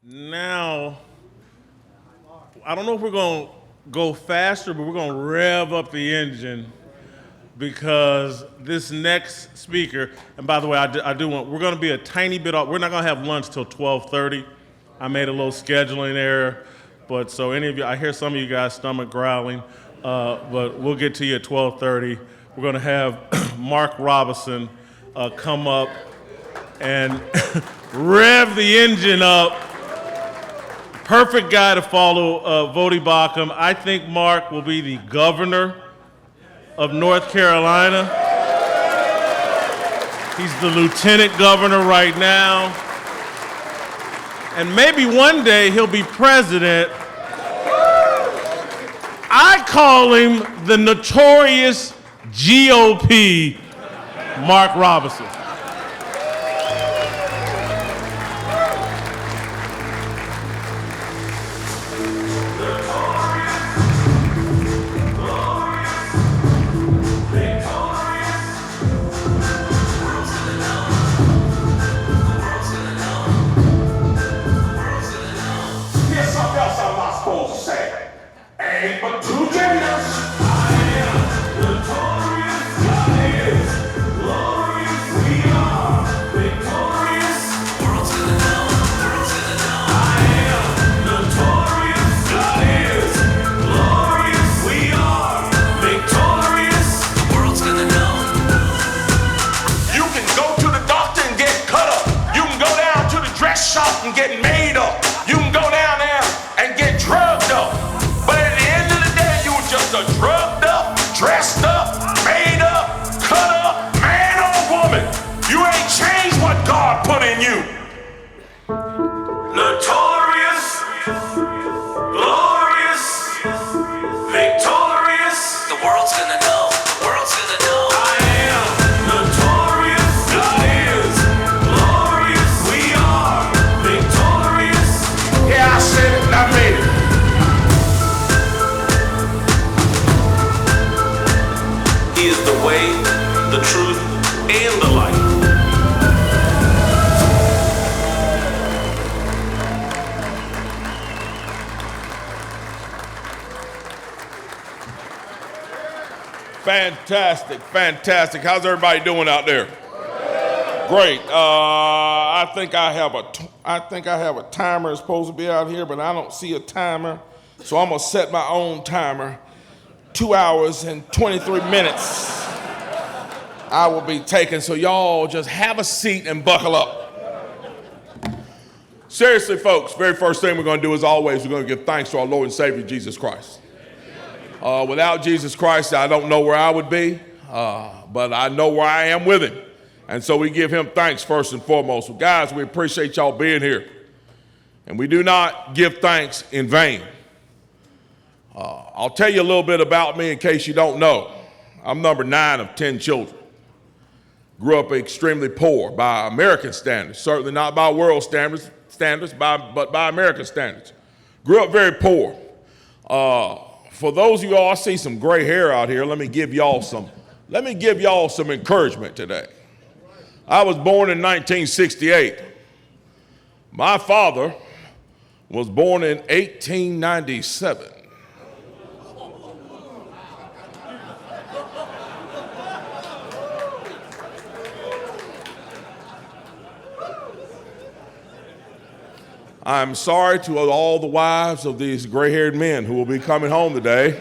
Now, I don't know if we're going to go faster, but we're going to rev up the engine because this next speaker, and by the way, I do want, we're going to be a tiny bit off. We're not going to have lunch till 12:30. I made a little scheduling error, but so any of you, I hear some of you guys stomach growling, but we'll get to you at 12:30. We're going to have Mark Robinson come up and rev the engine up. Perfect guy to follow Voddie Baucham. I think Mark will be the governor of North Carolina. He's the lieutenant governor right now. And maybe one day he'll be president. I call him the notorious GOP Mark Robinson. And get made up. You can go down there and get drugged up. But at the end of the day, you were just a drugged up, dressed up, made up, cut up, man or woman. You ain't changed what God put in you. Notorious, glorious, victorious. The world's gonna know. The world's gonna know. I am notorious. God is glorious. We are victorious. Yeah, I said it and I made it. He is the way, the truth, and the light. Fantastic, fantastic. How's everybody doing out there? Great. I think I have a timer that's supposed to be out here, but I don't see a timer, so I'm gonna set my own timer. 2 hours and 23 minutes I will be taking, so y'all just have a seat and buckle up. Seriously, folks, very first thing we're gonna do, as always, we're gonna give thanks to our Lord and Savior, Jesus Christ. Without Jesus Christ, I don't know where I would be, but I know where I am with him. And so we give him thanks first and foremost. So guys, we appreciate y'all being here. And we do not give thanks in vain. I'll tell you a little bit about me in case you don't know. I'm number 9 of 10 children. Grew up extremely poor by American standards, certainly not by world standards, but by American standards. Grew up very poor. For those of you all, I see some gray hair out here. Let me give y'all some encouragement today. I was born in 1968. My father was born in 1897. I'm sorry to all the wives of these gray-haired men who will be coming home today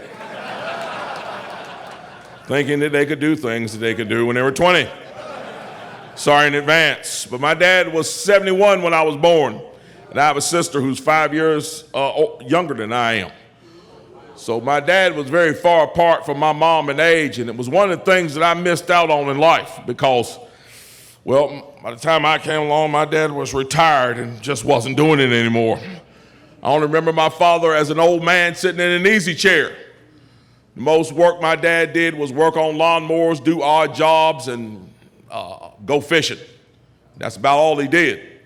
thinking that they could do things that they could do when they were 20. Sorry in advance. But my dad was 71 when I was born, and I have a sister who's 5 years younger than I am. So my dad was very far apart from my mom in age, and it was one of the things that I missed out on in life because, well, by the time I came along, my dad was retired and just wasn't doing it anymore. I only remember my father as an old man sitting in an easy chair. The most work my dad did was work on lawnmowers, do odd jobs, and go fishing. That's about all he did.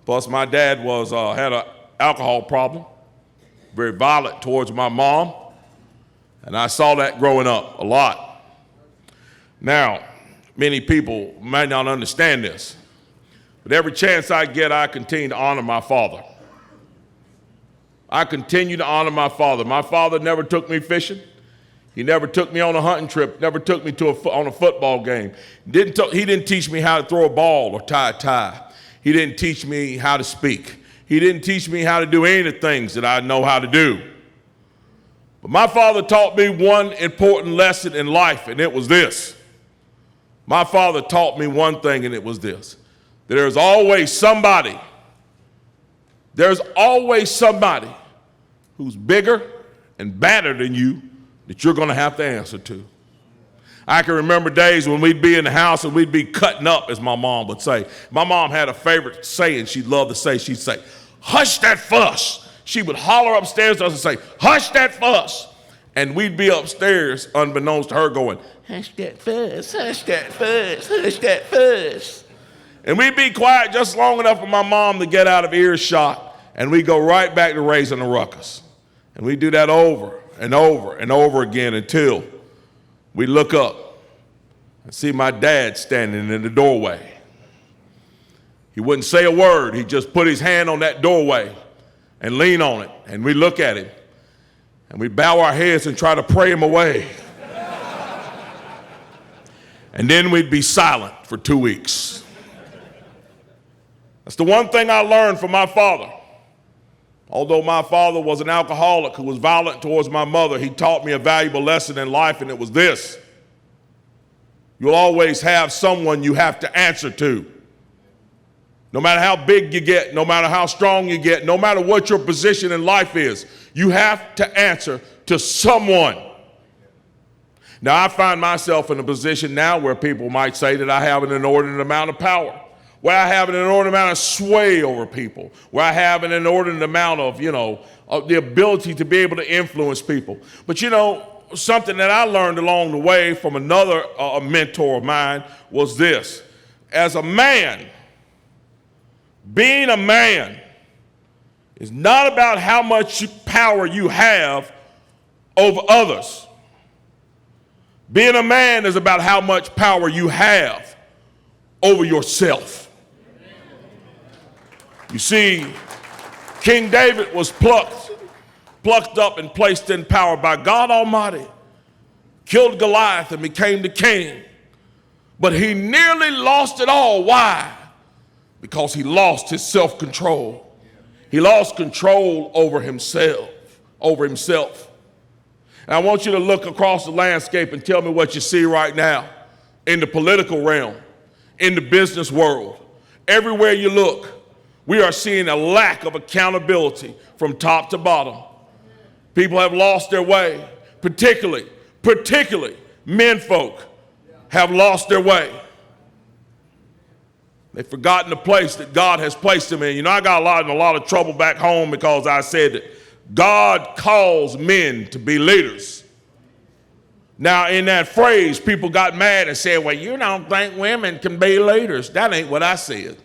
Plus, my dad had an alcohol problem, very violent towards my mom, and I saw that growing up a lot. Now, many people might not understand this, but every chance I get, I continue to honor my father. I continue to honor my father. My father never took me fishing. He never took me on a hunting trip, never took me on a football game. He didn't teach me how to throw a ball or tie a tie. He didn't teach me how to speak. He didn't teach me how to do any of the things that I know how to do. But my father taught me one important lesson in life, and it was this. My father taught me one thing, and it was this. There's always somebody who's bigger and badder than you that you're going to have to answer to. I can remember days when we'd be in the house and we'd be cutting up, as my mom would say. My mom had a favorite saying she'd love to say. She'd say, "Hush that fuss." She would holler upstairs to us and say, "Hush that fuss." And we'd be upstairs, unbeknownst to her, going, "Hush that fuss, hush that fuss, hush that fuss." And we'd be quiet just long enough for my mom to get out of earshot, and we'd go right back to raising a ruckus. And we'd do that over and over and over again until we look up and see my dad standing in the doorway. He wouldn't say a word. He'd just put his hand on that doorway and lean on it. And we look at him and we bow our heads and try to pray him away. And then we'd be silent for 2 weeks. That's the one thing I learned from my father. Although my father was an alcoholic who was violent towards my mother, he taught me a valuable lesson in life, and it was this. You'll always have someone you have to answer to. No matter how big you get, no matter how strong you get, no matter what your position in life is, you have to answer to someone. Now, I find myself in a position now where people might say that I have an inordinate amount of power, where I have an inordinate amount of sway over people, where I have an inordinate amount of, of the ability to be able to influence people. But something that I learned along the way from another mentor of mine was this. As a man, being a man is not about how much power you have over others. Being a man is about how much power you have over yourself. You see, King David was plucked up and placed in power by God Almighty, killed Goliath and became the king. But he nearly lost it all. Why? Because he lost his self-control. He lost control over himself. And I want you to look across the landscape and tell me what you see right now in the political realm, in the business world. Everywhere you look, we are seeing a lack of accountability from top to bottom. People have lost their way, particularly men folk have lost their way. They've forgotten the place that God has placed them in. I got in a lot of trouble back home because I said that God calls men to be leaders. Now, in that phrase, people got mad and said, "Well, you don't think women can be leaders." That ain't what I said.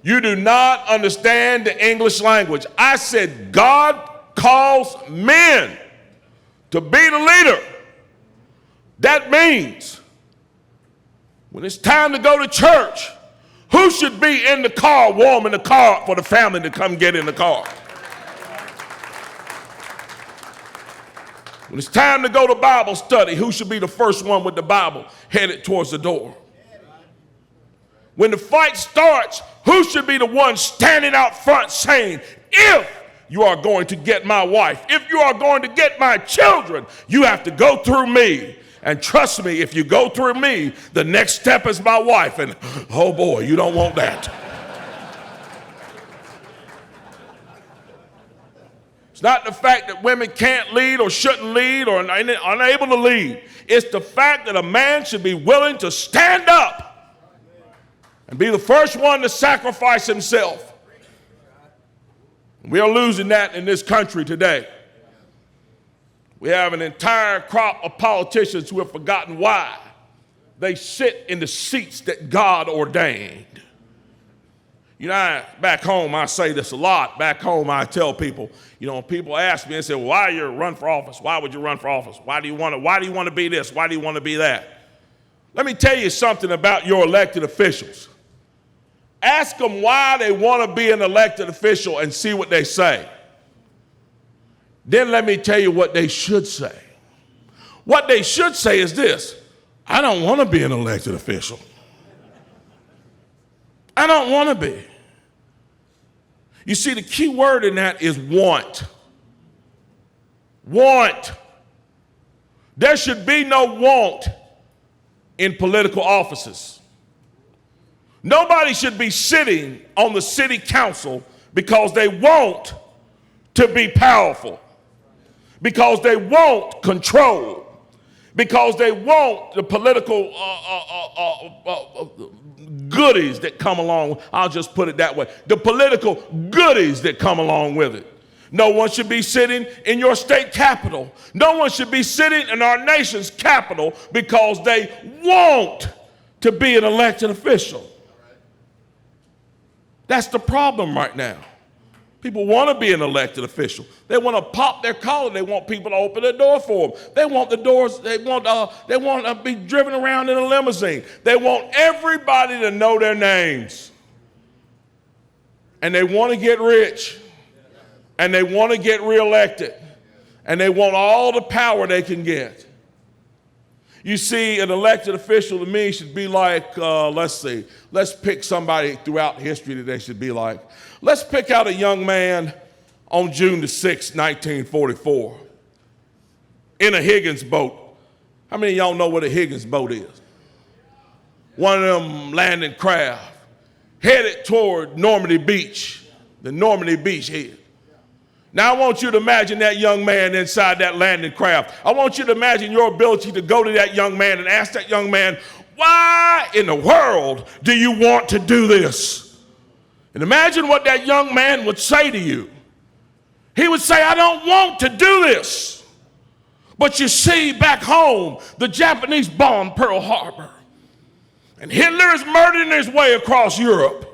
You do not understand the English language. I said God calls men to be the leader. That means when it's time to go to church, who should be in the car, warming the car up for the family to come get in the car? When it's time to go to Bible study, who should be the first one with the Bible headed towards the door? When the fight starts, who should be the one standing out front saying, "If you are going to get my wife, if you are going to get my children, you have to go through me. And trust me, if you go through me, the next step is my wife." And oh boy, you don't want that. It's not the fact that women can't lead or shouldn't lead or are unable to lead. It's the fact that a man should be willing to stand up and be the first one to sacrifice himself. We are losing that in this country today. We have an entire crop of politicians who have forgotten why they sit in the seats that God ordained. Back home, I say this a lot. Back home, I tell people, when people ask me and say, "Well, why you run for office? Why would you run for office? Why do you want to be this? Why do you want to be that?" Let me tell you something about your elected officials. Ask them why they want to be an elected official and see what they say. Then let me tell you what they should say. What they should say is this: I don't want to be an elected official. I don't want to be. You see, the key word in that is want. Want. There should be no want in political offices. Nobody should be sitting on the city council because they want to be powerful, because they want control, because they want the political goodies that come along. I'll just put it that way. The political goodies that come along with it. No one should be sitting in your state capital. No one should be sitting in our nation's capital because they want to be an elected official. That's the problem right now. People want to be an elected official. They want to pop their collar. They want people to open the door for them. They want the doors. They want to be driven around in a limousine. They want everybody to know their names. And they want to get rich. And they want to get reelected. And they want all the power they can get. You see, an elected official to me should be like, let's pick somebody throughout history that they should be like. Let's pick out a young man on June the 6th, 1944, in a Higgins boat. How many of y'all know what a Higgins boat is? One of them landing craft headed toward Normandy Beach, the Normandy Beach head. Now, I want you to imagine that young man inside that landing craft. I want you to imagine your ability to go to that young man and ask that young man, why in the world do you want to do this? And imagine what that young man would say to you. He would say, I don't want to do this. But you see, back home, the Japanese bombed Pearl Harbor. And Hitler is murdering his way across Europe.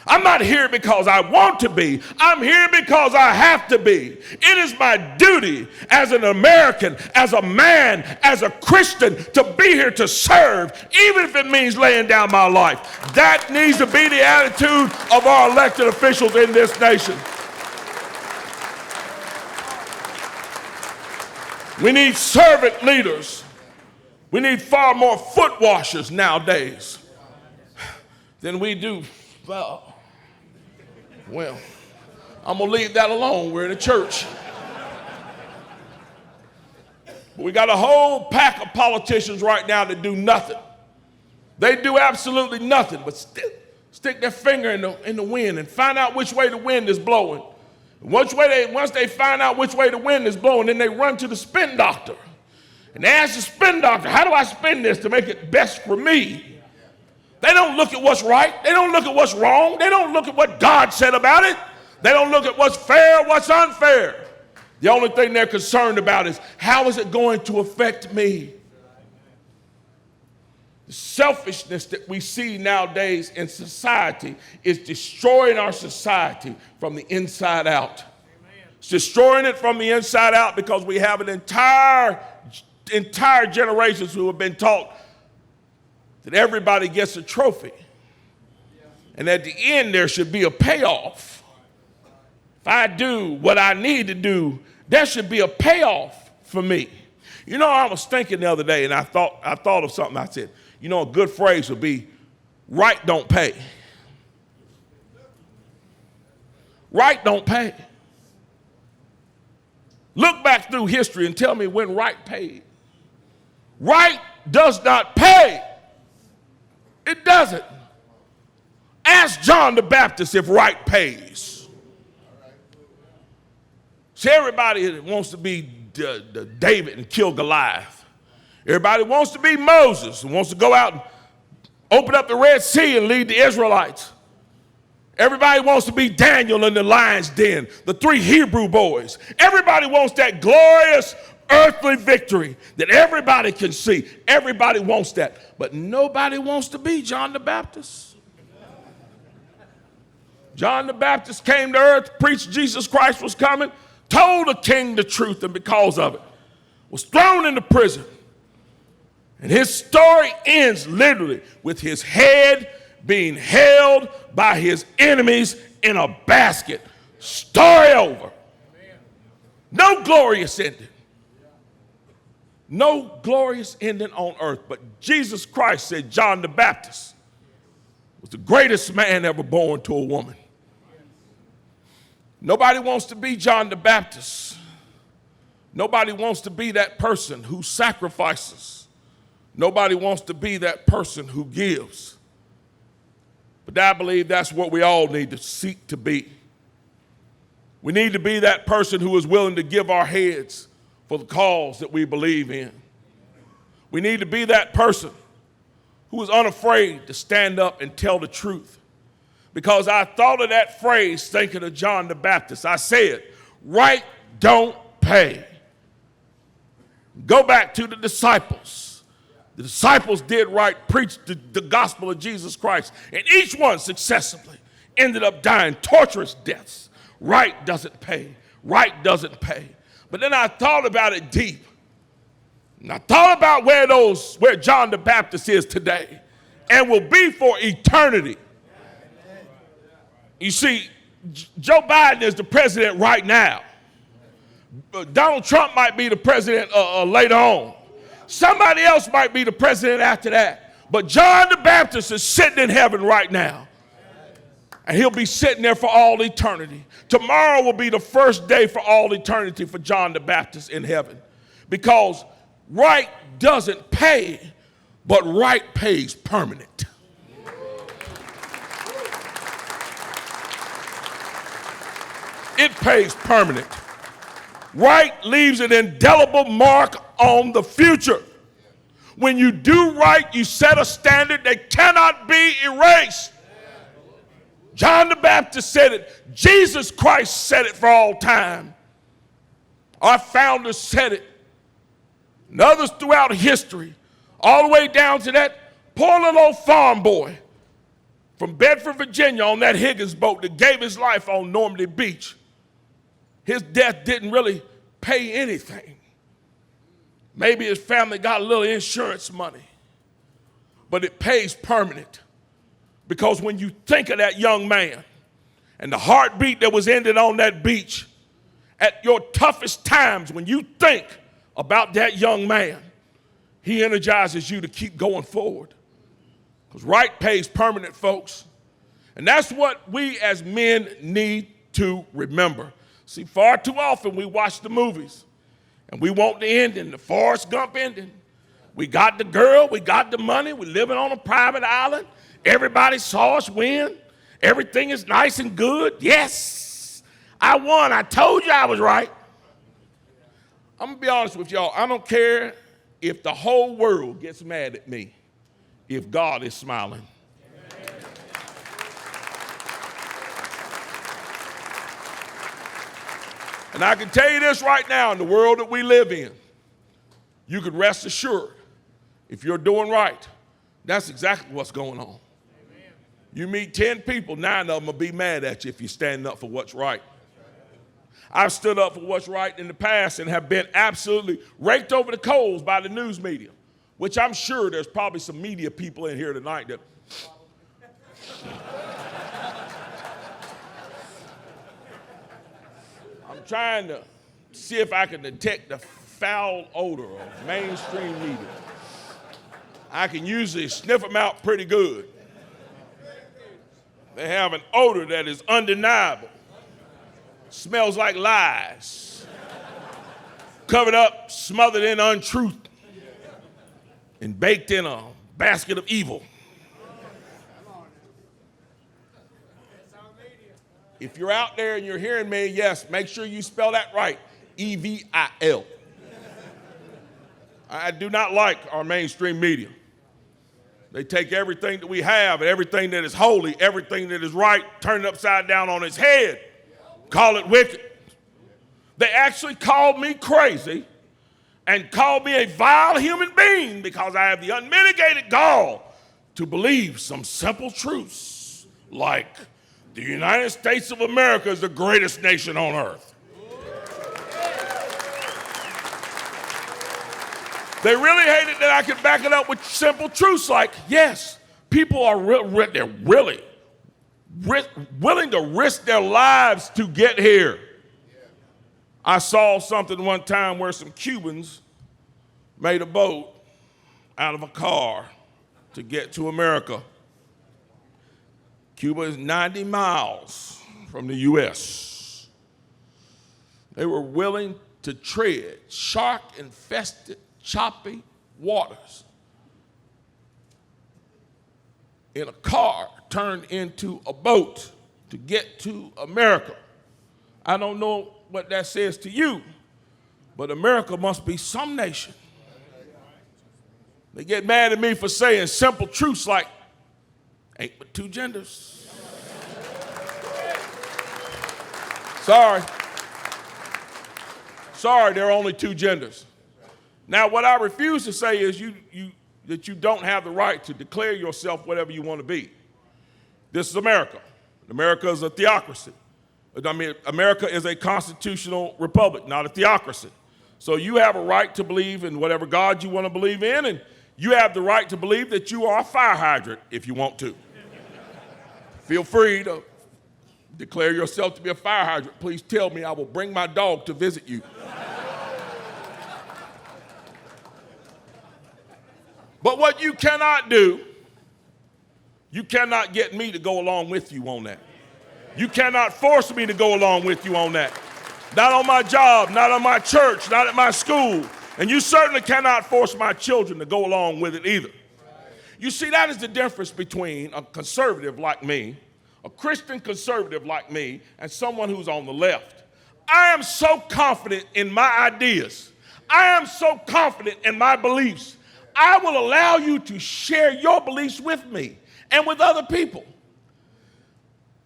I'm not here because I want to be. I'm here because I have to be. It is my duty as an American, as a man, as a Christian to be here to serve, even if it means laying down my life. That needs to be the attitude of our elected officials in this nation. We need servant leaders. We need far more foot washers nowadays than we do. Well, I'm going to leave that alone. We're in a church. But we got a whole pack of politicians right now that do nothing. They do absolutely nothing but stick their finger in the wind and find out which way the wind is blowing. Once they find out which way the wind is blowing, then they run to the spin doctor. And they ask the spin doctor, how do I spin this to make it best for me? They don't look at what's right. They don't look at what's wrong. They don't look at what God said about it. They don't look at what's fair, what's unfair. The only thing they're concerned about is, how is it going to affect me? The selfishness that we see nowadays in society is destroying our society from the inside out. It's destroying it from the inside out because we have an entire generations who have been taught that everybody gets a trophy. And at the end, there should be a payoff. If I do what I need to do, there should be a payoff for me. You know, I was thinking the other day, and I thought of something. I said, you know, a good phrase would be, right don't pay. Right don't pay. Look back through history and tell me when right paid. Right does not pay. It doesn't. Ask John the Baptist if right pays. See, everybody wants to be David and kill Goliath. Everybody wants to be Moses and wants to go out and open up the Red Sea and lead the Israelites. Everybody wants to be Daniel in the lion's den, the 3 Hebrew boys. Everybody wants that glorious earthly victory that everybody can see. Everybody wants that. But nobody wants to be John the Baptist. John the Baptist came to earth, preached Jesus Christ was coming, told the king the truth, and because of it, was thrown into prison. And his story ends literally with his head being held by his enemies in a basket. Story over. No glorious ending. No glorious ending on earth. But Jesus Christ said John the Baptist was the greatest man ever born to a woman. Nobody wants to be John the Baptist. Nobody wants to be that person who sacrifices. Nobody wants to be that person who gives. But I believe that's what we all need to seek to be. We need to be that person who is willing to give our heads for the cause that we believe in. We need to be that person who is unafraid to stand up and tell the truth. Because I thought of that phrase thinking of John the Baptist. I said, right don't pay. Go back to the disciples. The disciples did right, preached the gospel of Jesus Christ, and each one successively ended up dying torturous deaths. Right doesn't pay. Right doesn't pay. But then I thought about it deep. And I thought about where John the Baptist is today and will be for eternity. You see, Joe Biden is the president right now. Donald Trump might be the president later on. Somebody else might be the president after that. But John the Baptist is sitting in heaven right now. And he'll be sitting there for all eternity. Tomorrow will be the first day for all eternity for John the Baptist in heaven. Because right doesn't pay, but right pays permanent. It pays permanent. Right leaves an indelible mark on the future. When you do right, you set a standard that cannot be erased. John the Baptist said it. Jesus Christ said it for all time. Our founders said it. And others throughout history, all the way down to that poor little old farm boy from Bedford, Virginia on that Higgins boat that gave his life on Normandy Beach. His death didn't really pay anything. Maybe his family got a little insurance money, but it pays permanent. Because when you think of that young man and the heartbeat that was ended on that beach, at your toughest times, when you think about that young man, he energizes you to keep going forward. Because right pays permanent, folks. And that's what we as men need to remember. See, far too often we watch the movies and we want the ending, the Forrest Gump ending. We got the girl, we got the money, we're living on a private island. Everybody saw us win. Everything is nice and good. Yes, I won. I told you I was right. I'm going to be honest with y'all. I don't care if the whole world gets mad at me if God is smiling. And I can tell you this right now, in the world that we live in, you can rest assured, if you're doing right, that's exactly what's going on. Amen. You meet 10 people, 9 of them will be mad at you if you're standing up for what's right. I've stood up for what's right in the past and have been absolutely raked over the coals by the news media, which I'm sure there's probably some media people in here tonight that... I'm trying to see if I can detect the foul odor of mainstream media. I can usually sniff them out pretty good. They have an odor that is undeniable. Smells like lies. Covered up, smothered in untruth, and baked in a basket of evil. If you're out there and you're hearing me, yes, make sure you spell that right, E-V-I-L. I do not like our mainstream media. They take everything that we have, and everything that is holy, everything that is right, turn it upside down on its head, call it wicked. They actually called me crazy and called me a vile human being because I have the unmitigated gall to believe some simple truths like the United States of America is the greatest nation on earth. They really hate it that I can back it up with simple truths like, yes, people are they're really willing to risk their lives to get here. I saw something one time where some Cubans made a boat out of a car to get to America. Cuba is 90 miles from the U.S. They were willing to tread shark-infested, choppy waters in a car turned into a boat to get to America. I don't know what that says to you, but America must be some nation. They get mad at me for saying simple truths like, ain't but two genders. Sorry, there are only two genders. Now, what I refuse to say is that you don't have the right to declare yourself whatever you want to be. This is America. America is a theocracy. I mean, America is a constitutional republic, not a theocracy. So you have a right to believe in whatever God you want to believe in, and you have the right to believe that you are a fire hydrant if you want to. Feel free to declare yourself to be a fire hydrant. Please tell me, I will bring my dog to visit you. But what you cannot do, you cannot get me to go along with you on that. You cannot force me to go along with you on that. Not on my job, not on my church, not at my school. And you certainly cannot force my children to go along with it either. You see, that is the difference between a conservative like me, a Christian conservative like me, and someone who's on the left. I am so confident in my ideas. I am so confident in my beliefs. I will allow you to share your beliefs with me and with other people.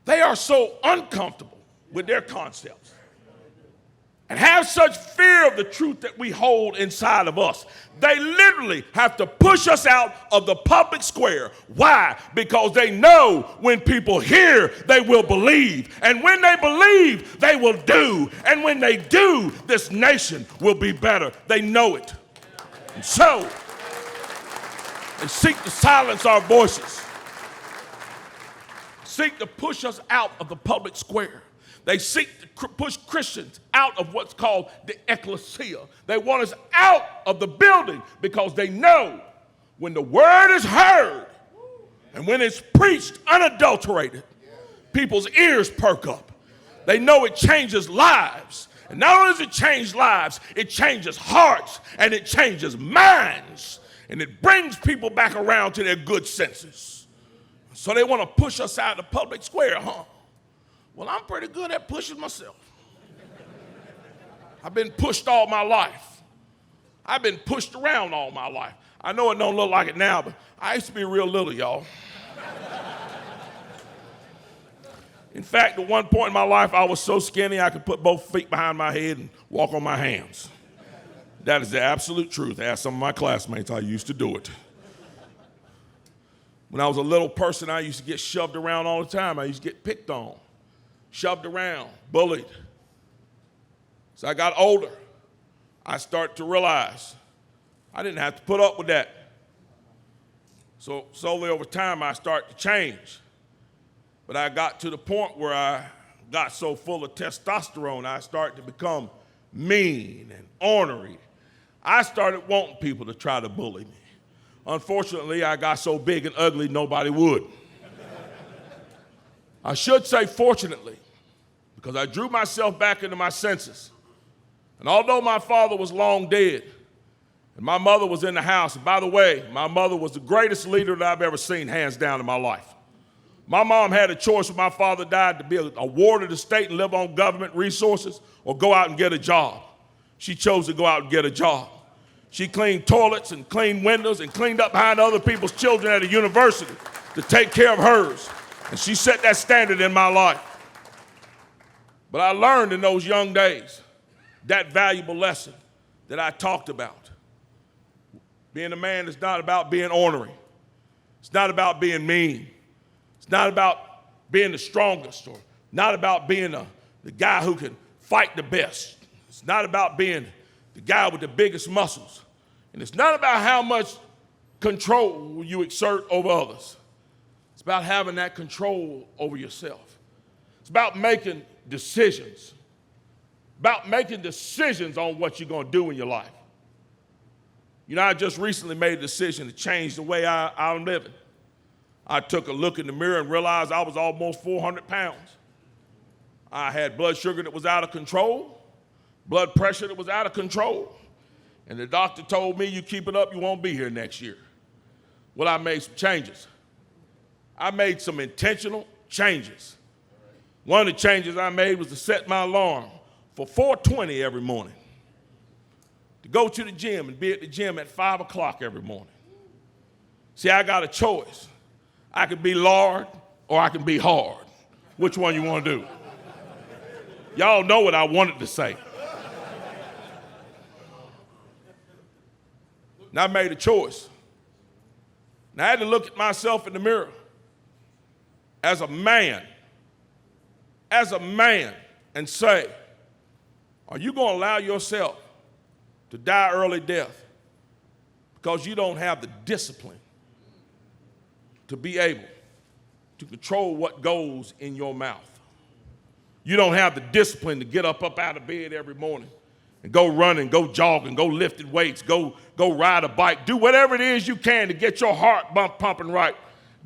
They are so uncomfortable with their concepts and have such fear of the truth that we hold inside of us. They literally have to push us out of the public square. Why? Because they know when people hear, they will believe. And when they believe, they will do. And when they do, this nation will be better. They know it. And so, they seek to silence our voices, seek to push us out of the public square. They seek to push Christians out of what's called the ecclesia. They want us out of the building because they know when the word is heard and when it's preached unadulterated, people's ears perk up. They know it changes lives. And not only does it change lives, it changes hearts and it changes minds. And it brings people back around to their good senses. So they want to push us out of the public square, huh? Well, I'm pretty good at pushing myself. I've been pushed all my life. I've been pushed around all my life. I know it don't look like it now, but I used to be real little, y'all. In fact, at one point in my life, I was so skinny I could put both feet behind my head and walk on my hands. That is the absolute truth. Ask some of my classmates, I used to do it. When I was a little person, I used to get shoved around all the time. I used to get picked on, shoved around, bullied. So I got older. I started to realize I didn't have to put up with that. So slowly over time, I started to change. But I got to the point where I got so full of testosterone, I started to become mean and ornery. I started wanting people to try to bully me. Unfortunately, I got so big and ugly, nobody would. I should say fortunately, because I drew myself back into my senses. And although my father was long dead, and my mother was in the house, and by the way, my mother was the greatest leader that I've ever seen, hands down, in my life. My mom had a choice when my father died to be a ward of the state and live on government resources or go out and get a job. She chose to go out and get a job. She cleaned toilets and cleaned windows and cleaned up behind other people's children at a university to take care of hers. And she set that standard in my life. But I learned in those young days that valuable lesson that I talked about. Being a man is not about being ornery. It's not about being mean. It's not about being the strongest or not about being the guy who can fight the best. It's not about being the guy with the biggest muscles. And it's not about how much control you exert over others. It's about having that control over yourself. It's about making decisions about making decisions on what you're going to do in your life. You know, I just recently made a decision to change the way I'm living. I took a look in the mirror and realized I was almost 400 pounds. I had blood sugar that was out of control, blood pressure that was out of control. And the doctor told me, you keep it up, you won't be here next year. Well, I made some changes. I made some intentional changes. One of the changes I made was to set my alarm for 4:20 every morning, to go to the gym and be at the gym at 5 o'clock every morning. See, I got a choice. I can be Lord or I can be hard. Which one you want to do? Y'all know what I wanted to say. Now I made a choice. Now I had to look at myself in the mirror as a man, and say, are you going to allow yourself to die early death because you don't have the discipline to be able to control what goes in your mouth? You don't have the discipline to get up out of bed every morning and go running, go jogging, go lifting weights, go ride a bike, do whatever it is you can to get your heart pumping right,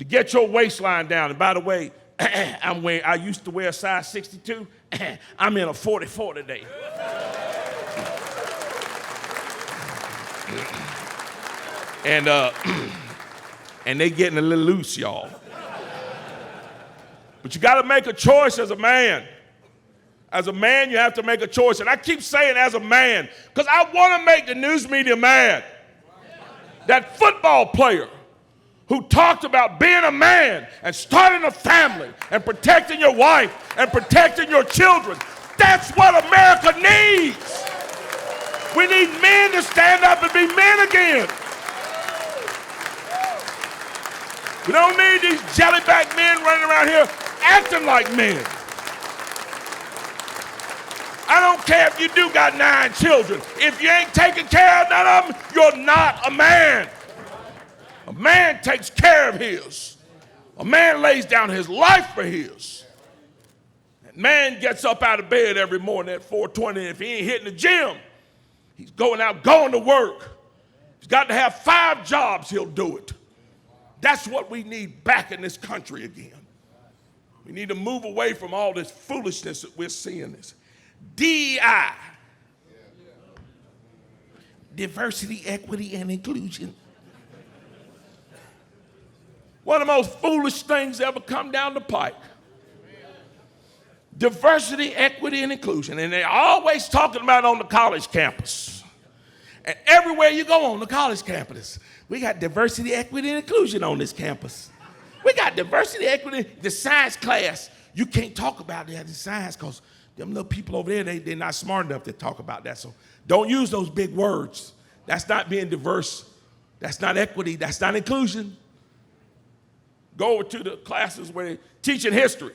to get your waistline down. And by the way, I used to wear a size 62. I'm in a 44 today. And they getting a little loose, y'all. But you got to make a choice as a man. As a man, you have to make a choice. And I keep saying as a man, because I want to make the news media mad. That football player who talked about being a man and starting a family and protecting your wife and protecting your children. That's what America needs. We need men to stand up and be men again. We don't need these jellyback men running around here acting like men. I don't care if you do got 9 children. If you ain't taking care of none of them, you're not a man. A man takes care of his. A man lays down his life for his. That man gets up out of bed every morning at 4:20. If he ain't hitting the gym, he's going to work. He's got to have 5 jobs, he'll do it. That's what we need back in this country again. We need to move away from all this foolishness that we're seeing. This DEI, diversity, equity, and inclusion. One of the most foolish things ever come down the pike. Diversity, equity, and inclusion. And they're always talking about it on the college campus. And everywhere you go on the college campus, we got diversity, equity, and inclusion on this campus. We got diversity, equity. The science class, you can't talk about that in science because them little people over there, they're not smart enough to talk about that. So don't use those big words. That's not being diverse. That's not equity. That's not inclusion. Go over to the classes where they're teaching history.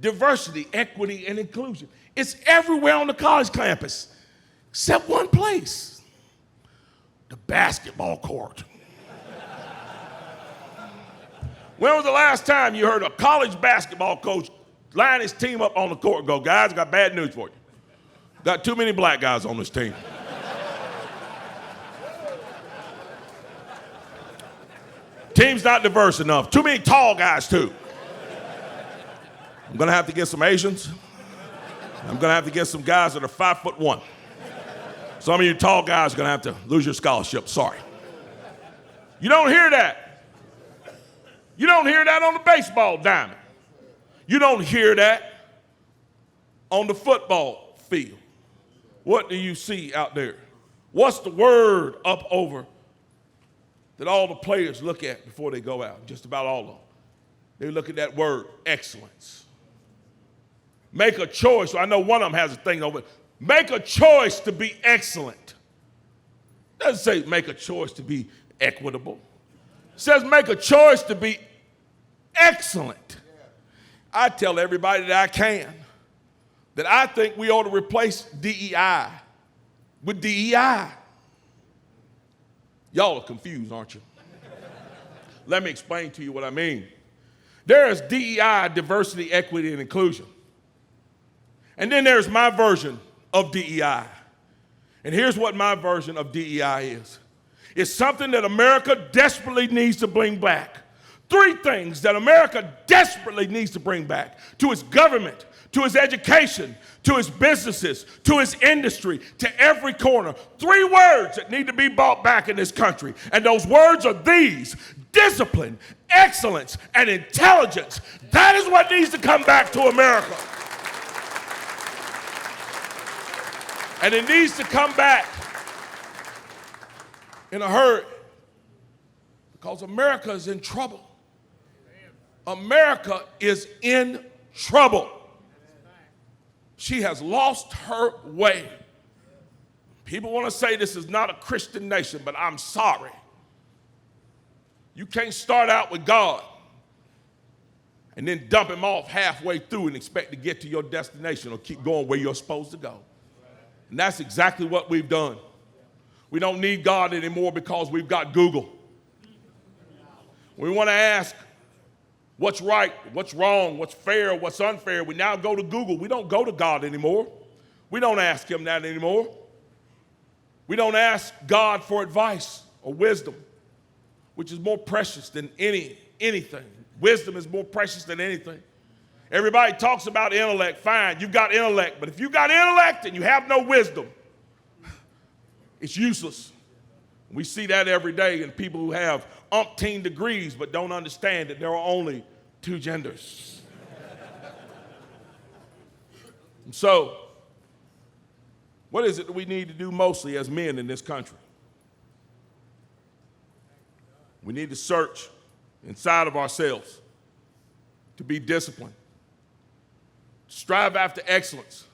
Diversity, equity, and inclusion. It's everywhere on the college campus, except one place, the basketball court. When was the last time you heard a college basketball coach line his team up on the court and go, guys, I got bad news for you. Got too many black guys on this team. Team's not diverse enough. Too many tall guys, too. I'm going to have to get some Asians. I'm going to have to get some guys that are 5'1". Some of you tall guys are going to have to lose your scholarship. Sorry. You don't hear that. You don't hear that on the baseball diamond. You don't hear that on the football field. What do you see out there? What's the word up over that all the players look at before they go out? Just about all of them. They look at that word, excellence. Make a choice. I know one of them has a thing over it. Make a choice to be excellent. It doesn't say make a choice to be equitable. It says make a choice to be excellent. I tell everybody that I can that I think we ought to replace DEI with DEI. Y'all are confused, aren't you? Let me explain to you what I mean. There is DEI, diversity, equity, and inclusion. And then there's my version of DEI. And here's what my version of DEI is. It's something that America desperately needs to bring back. 3 things that America desperately needs to bring back to its government, to its education, to its businesses, to its industry, to every corner. 3 words that need to be brought back in this country. And those words are these: discipline, excellence, and intelligence. That is what needs to come back to America. And it needs to come back in a hurry, because America is in trouble. America is in trouble. She has lost her way. People want to say this is not a Christian nation, but I'm sorry. You can't start out with God and then dump him off halfway through and expect to get to your destination or keep going where you're supposed to go. And that's exactly what we've done. We don't need God anymore because we've got Google. We want to ask what's right, what's wrong, what's fair, what's unfair. We now go to Google. We don't go to God anymore. We don't ask him that anymore. We don't ask God for advice or wisdom, which is more precious than anything. Wisdom is more precious than anything. Everybody talks about intellect. Fine, you've got intellect. But if you've got intellect and you have no wisdom, it's useless. We see that every day in people who have umpteen degrees but don't understand that there are only 2 genders. And so, what is it that we need to do mostly as men in this country? We need to search inside of ourselves to be disciplined, strive after excellence,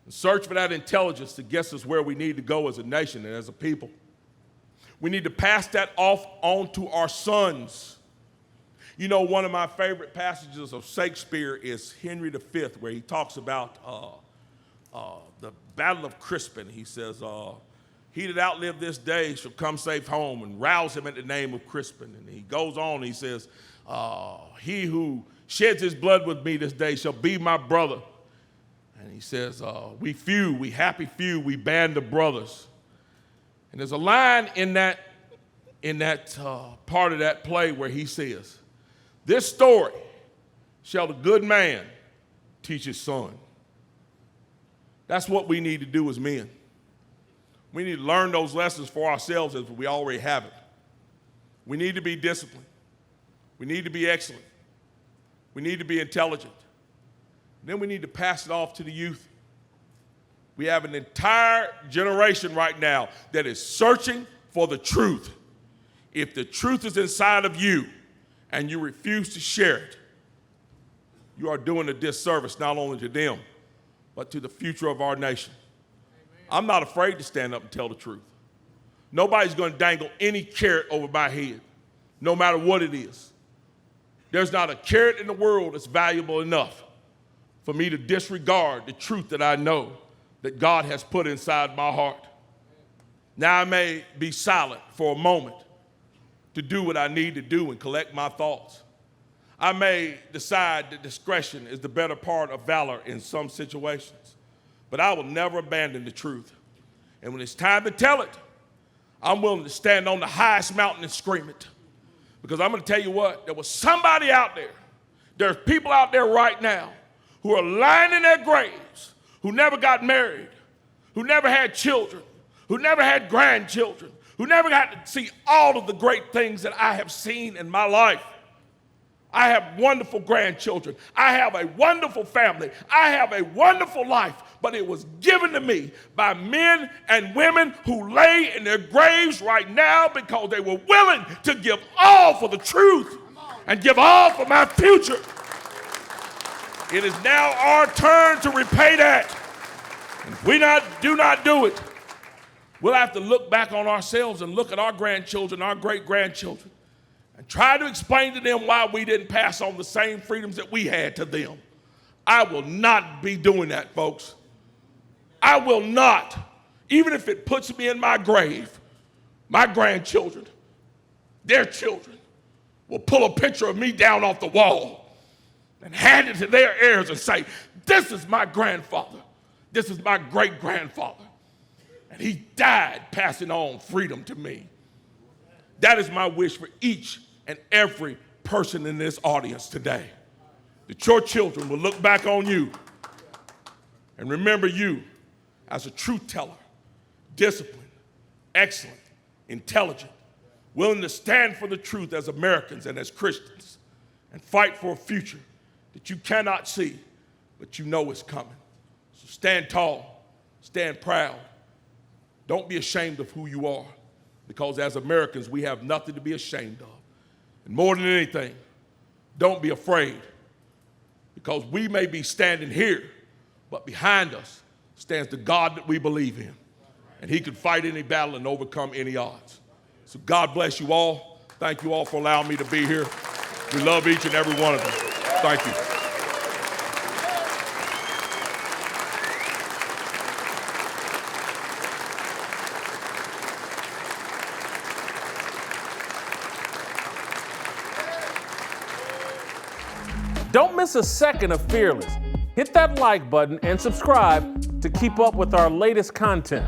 and search for that intelligence that gets us where we need to go as a nation and as a people. We need to pass that off on to our sons. You know, one of my favorite passages of Shakespeare is Henry V, where he talks about the Battle of Crispin. He says, he that outlived this day shall come safe home, and rouse him in the name of Crispin. And he goes on, he says, he who sheds his blood with me this day shall be my brother. And he says, we happy few, we band of brothers. And there's a line in that part of that play where he says, this story shall the good man teach his son. That's what we need to do as men. We need to learn those lessons for ourselves as we already have it. We need to be disciplined. We need to be excellent. We need to be intelligent. And then we need to pass it off to the youth. We have an entire generation right now that is searching for the truth. If the truth is inside of you and you refuse to share it, you are doing a disservice not only to them, but to the future of our nation. I'm not afraid to stand up and tell the truth. Nobody's going to dangle any carrot over my head, no matter what it is. There's not a carrot in the world that's valuable enough for me to disregard the truth that I know that God has put inside my heart. Now I may be silent for a moment to do what I need to do and collect my thoughts. I may decide that discretion is the better part of valor in some situations, but I will never abandon the truth. And when it's time to tell it, I'm willing to stand on the highest mountain and scream it. Because I'm going to tell you what, there was somebody out there, there's people out there right now who are lying in their graves, who never got married, who never had children, who never had grandchildren, who never got to see all of the great things that I have seen in my life. I have wonderful grandchildren. I have a wonderful family. I have a wonderful life, but it was given to me by men and women who lay in their graves right now because they were willing to give all for the truth and give all for my future. It is now our turn to repay that. And if we do not do it, we'll have to look back on ourselves and look at our grandchildren, our great-grandchildren, and try to explain to them why we didn't pass on the same freedoms that we had to them. I will not be doing that, folks. I will not. Even if it puts me in my grave, my grandchildren, their children, will pull a picture of me down off the wall and hand it to their heirs and say, this is my grandfather. This is my great-grandfather, and he died passing on freedom to me. That is my wish for each and every person in this audience today, that your children will look back on you and remember you as a truth teller, disciplined, excellent, intelligent, willing to stand for the truth as Americans and as Christians, and fight for a future that you cannot see, but you know is coming. So stand tall, stand proud. Don't be ashamed of who you are, because as Americans, we have nothing to be ashamed of. And more than anything, don't be afraid, because we may be standing here, but behind us stands the God that we believe in. And he can fight any battle and overcome any odds. So God bless you all. Thank you all for allowing me to be here. We love each and every one of them. Thank you. Don't miss a second of Fearless. Hit that like button and subscribe to keep up with our latest content.